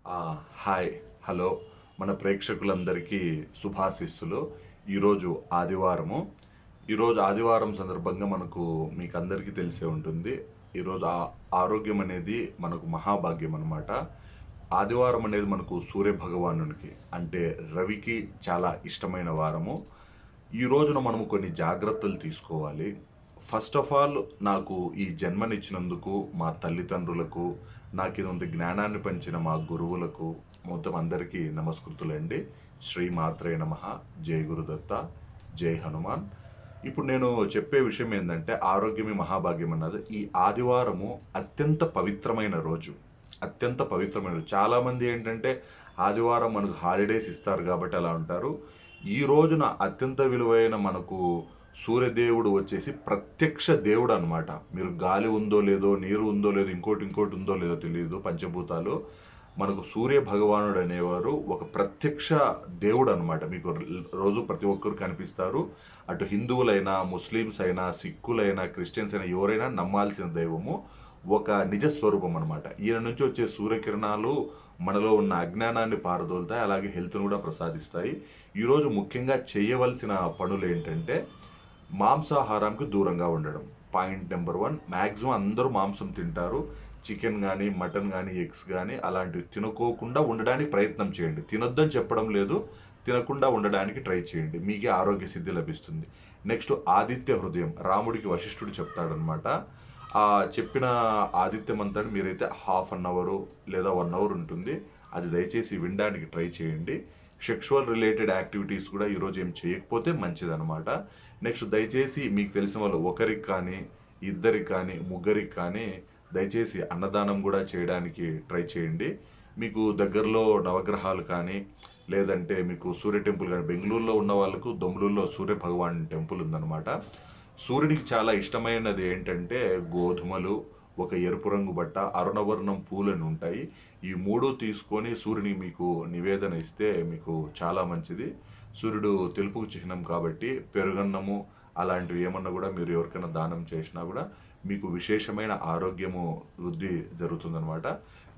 ఆ, hi hello మన ప్రేక్షకులందరికీ శుభాశీస్సులు. ఈరోజు ఆదివారము. ఈరోజు ఆదివారం సందర్భంగా మీకు అందరికీ తెలిసే ఉంటుంది. ఈరోజు ఆరోగ్యం అనేది మనకు మహాభాగ్యం అన్నమాట. ఆదివారం అనేది మనకు సూర్య భగవానునికి అంటే రవికి చాలా ఇష్టమైన వారము. ఈ రోజున మనము కొన్ని జాగ్రత్తలు తీసుకోవాలి. ఫస్ట్ ఆఫ్ ఆల్ నాకు ఈ జన్మనిచ్చినందుకు మా తల్లిదండ్రులకు, నాకు ఇదంత జ్ఞానాన్ని పంచిన మా గురువులకు మొత్తం అందరికీ నమస్కృతులండి. శ్రీ మాత్రే నమః. జై గురుదత్త. జై హనుమాన్. ఇప్పుడు నేను చెప్పే విషయం ఏంటంటే ఆరోగ్యమే మహాభాగ్యం అన్నది. ఈ ఆదివారము అత్యంత పవిత్రమైన రోజు. అత్యంత పవిత్రమైన రోజు. చాలామంది ఏంటంటే ఆదివారం మనకు హాలిడేస్ ఇస్తారు కాబట్టి అలా ఉంటారు. ఈ రోజున అత్యంత విలువైన మనకు సూర్యదేవుడు వచ్చేసి ప్రత్యక్ష దేవుడు అనమాట. మీరు గాలి ఉందో లేదో, నీరు ఉందో లేదో, ఇంకోటి ఉందో లేదో తెలియదు, పంచభూతాలు. మనకు సూర్య భగవానుడు అనేవారు ఒక ప్రత్యక్ష దేవుడు అనమాట. మీకు రోజు ప్రతి ఒక్కరు కనిపిస్తారు. అటు హిందువులైనా, ముస్లిమ్స్ అయినా, సిక్కులైనా, క్రిస్టియన్స్ అయినా ఎవరైనా నమ్మాల్సిన దైవము ఒక నిజ స్వరూపం అనమాట. ఈయన నుంచి వచ్చే సూర్యకిరణాలు మనలో ఉన్న అజ్ఞానాన్ని పారదోలుతాయి, అలాగే హెల్త్ను కూడా ప్రసాదిస్తాయి. ఈరోజు ముఖ్యంగా చేయవలసిన పనులు ఏంటంటే మాంసాహారానికి దూరంగా ఉండడం. Point number 1. మ్యాక్సిమం అందరూ మాంసం తింటారు. చికెన్ కానీ, మటన్ కానీ, ఎగ్స్ కానీ అలాంటివి తినుకోకుండా ఉండడానికి ప్రయత్నం చేయండి. తినొద్దని చెప్పడం లేదు, తినకుండా ఉండడానికి ట్రై చేయండి. మీకే ఆరోగ్య సిద్ధి లభిస్తుంది. నెక్స్ట్ ఆదిత్య హృదయం. రాముడికి వశిష్ఠుడు చెప్తాడనమాట. ఆ చెప్పిన ఆదిత్య మంత్రాన్ని మీరైతే హాఫ్ అన్ అవర్ లేదా 1 అవర్ ఉంటుంది, అది దయచేసి వినడానికి ట్రై చేయండి. సెక్షువల్ రిలేటెడ్ యాక్టివిటీస్ కూడా ఈరోజు ఏం చేయకపోతే మంచిదనమాట. నెక్స్ట్ దయచేసి మీకు తెలిసిన వాళ్ళు ఒకరికి కానీ, ఇద్దరికి కానీ, ముగ్గురికి కానీ దయచేసి అన్నదానం కూడా చేయడానికి ట్రై చేయండి. మీకు దగ్గరలో నవగ్రహాలు కానీ, లేదంటే మీకు సూర్య టెంపుల్ కానీ, బెంగళూరులో ఉన్న వాళ్ళకు దొమ్లూరులో సూర్య భగవాన్ టెంపుల్ ఉందన్నమాట. సూర్యుడికి చాలా ఇష్టమైనది ఏంటంటే గోధుమలు, ఒక ఎరుపు రంగు బట్ట, అరుణవర్ణం పూలని ఉంటాయి. ఈ మూడు తీసుకొని సూర్యుని మీకు నివేదన ఇస్తే మీకు చాలా మంచిది. సూర్యుడు తెలుపుకు చిహ్నం కాబట్టి పెరుగన్నము అలాంటివి ఏమన్నా కూడా మీరు ఎవరికైనా దానం చేసినా కూడా మీకు విశేషమైన ఆరోగ్యము వృద్ధి జరుగుతుందనమాట.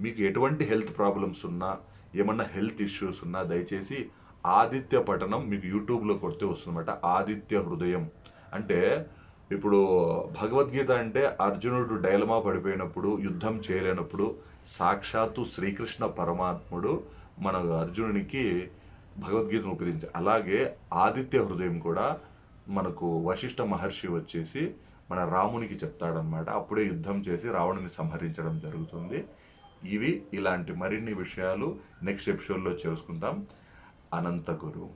మీకు ఎటువంటి హెల్త్ ప్రాబ్లమ్స్ ఉన్నా, ఏమన్నా హెల్త్ ఇష్యూస్ ఉన్నా దయచేసి ఆదిత్య పఠనం మీకు యూట్యూబ్లో కొడితే వస్తుందన్నమాట. ఆదిత్య హృదయం అంటే ఇప్పుడు భగవద్గీత అంటే అర్జునుడు డైలమా పడిపోయినప్పుడు, యుద్ధం చేయలేనప్పుడు సాక్షాత్తు శ్రీకృష్ణ పరమాత్ముడు మన అర్జునునికి భగవద్గీతను ఉపదేశించారు. అలాగే ఆదిత్య హృదయం కూడా మనకు వశిష్ఠ మహర్షి వచ్చేసి మన రామునికి చెప్తాడనమాట. అప్పుడే యుద్ధం చేసి రావణుని సంహరించడం జరుగుతుంది. ఇలాంటి మరిన్ని విషయాలు నెక్స్ట్ ఎపిసోడ్లో చేసుకుంటాం. అనంత గురు.